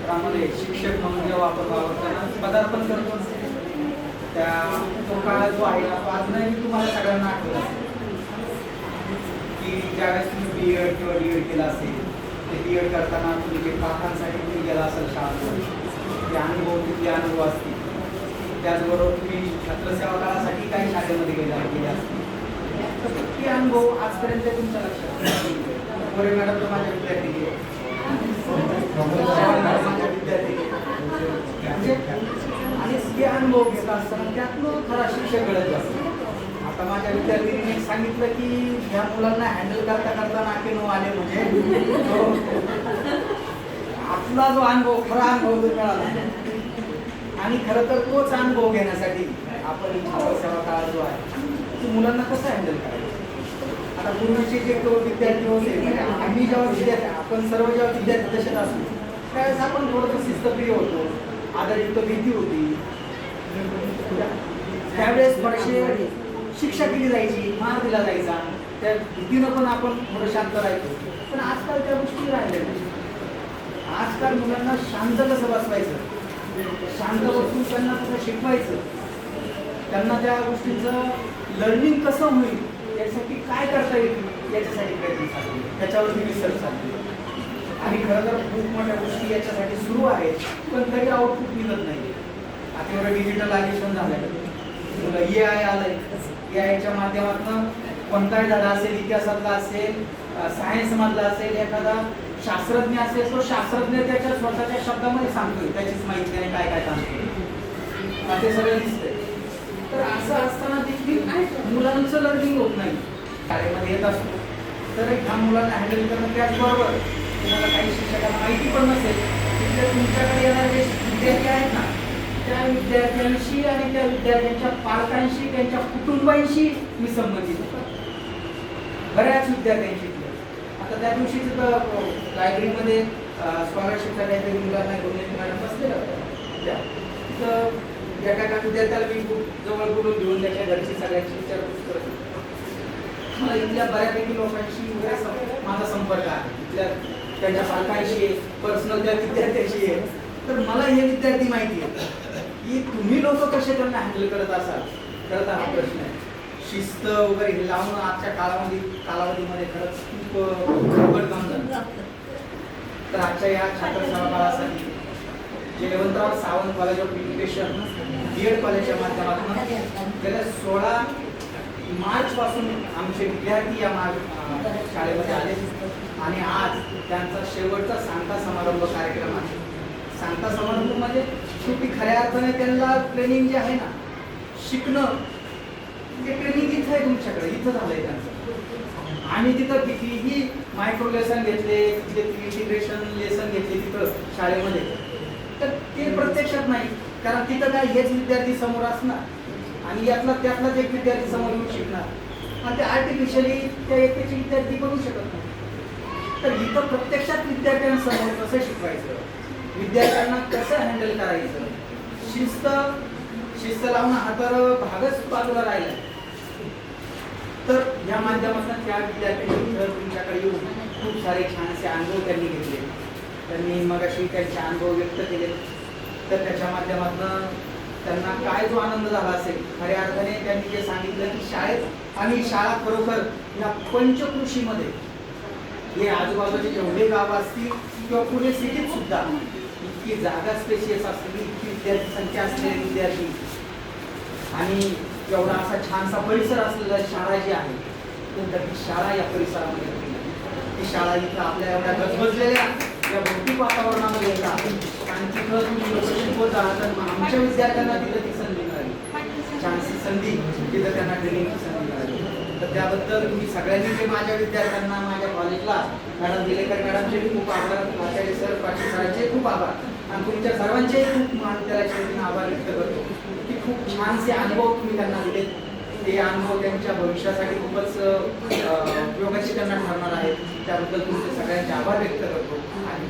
क्षेत्रामध्ये शिक्षक म्हणून जेव्हा आपण वावरताना पदार्पण करतो ना, तो काळ जो आहे ना, तो अजूनही मी तुम्हाला सगळ्यांना आठवत असेल की ज्यावेळेस तुम्ही B.Ed किंवा D.Ed केला असेल, ते B.Ed करताना तुम्ही जे पाठांसाठी तुम्ही गेला असेल शाळेत, ते अनुभव असतील. त्याचबरोबर तुम्ही छत्रसेवा काळासाठी काही शाळेमध्ये गेले असतील, तर ते अनुभव आजपर्यंत तुमच्या लक्षात. मोरे मॅडम तर माझ्या विद्यार्थी आणि ते अनुभव घेत असताना त्यातनं खरा शिक्षक घडत असतो. आता माझ्या विद्यार्थ्यांनी सांगितलं की ह्या मुलांना हँडल करता करता नाके नो आले, म्हणजे आपला जो अनुभव खरा अनुभव जो मिळाला. आणि खरं तर तोच अनुभव घेण्यासाठी आपण छत्रसेवा काळ जो आहे तो मुलांना कसं हँडल करायचं. आता पूर्वीचे जे विद्यार्थी होते, म्हणजे आम्ही जेव्हा विद्यार्थी, आपण सर्व जेव्हा विद्यार्थी तसेच असतो, त्यावेळेस आपण थोडंसं शिस्तप्रिय होतो, आदरयुक्त भीती होती. त्यावेळेस थोडेसे शिक्षा केली जायची, मार दिला जायचा, त्या भीतीनं पण आपण थोडं शांत राहायचो. पण आजकाल त्या गोष्टी राहिल्या नाही. आजकाल मुलांना शांत कसं बसवायचं, शांत बसून त्यांना कसं शिकवायचं, त्यांना त्या गोष्टीचं लर्निंग कसं होईल यासाठी काय करता येईल याच्यासाठी प्रयत्न चालू, त्याच्यावरती रिसर्च चालू. आणि खरं तर खूप मोठ्या गोष्टी याच्यासाठी सुरू आहेत, पण तरी आउटपुट मिळत नाही. आता एवढं डिजिटलायझेशन झालं, AI आलंय. AIच्या माध्यमातून कोणताही धडा असेल, इतिहासातला असेल, सायन्समधला असेल, एखादा शास्त्रज्ञ असेल, तो शास्त्रज्ञ त्याच्या स्वतःच्या शब्दामध्ये सांगतोय त्याचीच माहिती आणि काय काय सांगतोय, ते सगळं दिसतंय. तर असं असताना देखील मुलांचं लर्निंग होत नाही. शाळेमध्ये येत असतो तर ह्या मुलांना हँडल करणं, त्याचबरोबर तुम्हाला काही शिक्षकांना माहिती पण नसेल, तिथले तुमच्याकडे येणारे विद्यार्थी आहेत ना, त्या विद्यार्थ्यांशी आणि त्या विद्यार्थ्यांच्या पालकांशी, त्यांच्या कुटुंबांशी मी संबंधित होतो. बऱ्याच विद्यार्थ्यांशी. आता त्या दिवशी तिथं लायब्ररीमध्ये स्कॉलरशिपच्या काहीतरी मुलांना घेऊन मॅडम बसलेलं होत्या. तिथं एका विद्यार्थ्याला मी खूप जवळ बोलून घेऊन त्याच्या घरची सगळ्यांची विचारपूस करत होतो. मला इथल्या बऱ्यापैकी लोकांशी वगैरे माझा संपर्क आहे, इथल्या त्यांच्या पालकांशी, पर्सनल त्या विद्यार्थ्यांशी आहे. तर मला हे विद्यार्थी माहिती आहे की तुम्ही लोक कसे त्यांना हँडल करत असाल. खरं तर हा प्रश्न आहे. शिस्त वगैरे हे लावणं आजच्या कालावधीमध्ये खरंच खूप अवघड काम झालं. तर आजच्या या छत्रसेवा काळासाठी जे Yashwantrao Sawant college of education B.Ed कॉलेजच्या माध्यमातून गेल्या 16 मार्च पासून आमचे विद्यार्थी या शाळेमध्ये आले आणि आज त्यांचा शेवटचा सांगता समारंभ कार्यक्रम आहे. सांगता समारंभ म्हणजे शेवटी खऱ्या अर्थाने त्यांना ट्रेनिंग जे आहे ना, शिकणं, ते ट्रेनिंग इथं आहे, तुमच्याकडे इथं झालंय त्यांचं. आणि तिथं कितीही मायक्रो लेसन घेतले, तिथे इंटिग्रेशन लेसन घेतले तिथं शाळेमध्ये, तर ते प्रत्यक्षात नाही. कारण तिथं काय हेच विद्यार्थी समोर असणार आणि त्यातलाच एक विद्यार्थी समोर येऊन शिकणार आणि ते आर्टिफिशियली त्या एकेचे विद्यार्थी बनू शकत नाही. तर इथं प्रत्यक्षात विद्यार्थ्यांसमोर कसं शिकवायचं, विद्यार्थ्यांना कसं हँडल करायचं, शिस्त लावणं हा तर भागच बाजूला राहिला. तर या माध्यमातून त्या विद्यार्थ्यांनी तुमच्याकडे येऊन खूप सारे छानसे अनुभव त्यांनी घेतले. त्यांनी मगाशी त्यांचे अनुभव व्यक्त केले. तर त्याच्या माध्यमातून त्यांना काय जो आनंद झाला असेल, खऱ्या अर्थाने त्यांनी जे सांगितलं की शाळेत आणि शाळा खरोखर या पंचकृषीमध्ये हे आजूबाजूचे जेवढे गावं असतील किंवा पुणे सिटीत सुद्धा इतकी जागा स्पेशियस असलेली, इतकी विद्यार्थी संख्या असलेले विद्यार्थी आणि एवढा असा छानसा परिसर असलेला शाळा जी आहे, तर ती शाळा या परिसरामध्ये होती. ती शाळा इथं आपल्या एवढ्या गजबजलेल्या या भौतिक वातावरणामध्ये येतात आणि तिथं तुम्ही लोक शिकवत आहात. आमच्या विद्यार्थ्यांना तिथं ती संधी मिळाली, छानशी संधी, तिथं त्यांना ट्रेनिंगची संधी मिळाली. तर त्याबद्दल तुम्ही सगळ्यांनी जे माझ्या विद्यार्थ्यांना, माझ्या कॉलेजला, मॅडम दिलेकर मॅडमचे खूप आभार, आचार्य सर, पाटील सरांचे खूप आभार आणि तुमच्या सर्वांचे खूप महाविद्यालयाच्या वतीने आभार व्यक्त करतो की खूप छानसे अनुभव तुम्ही त्यांना दिलेत. ते अनुभव त्यांच्या भविष्यासाठी खूपच उपयोगाचे त्यांना ठरणार आहेत. त्याबद्दल तुमचे सगळ्यांचे आभार व्यक्त करतो आणि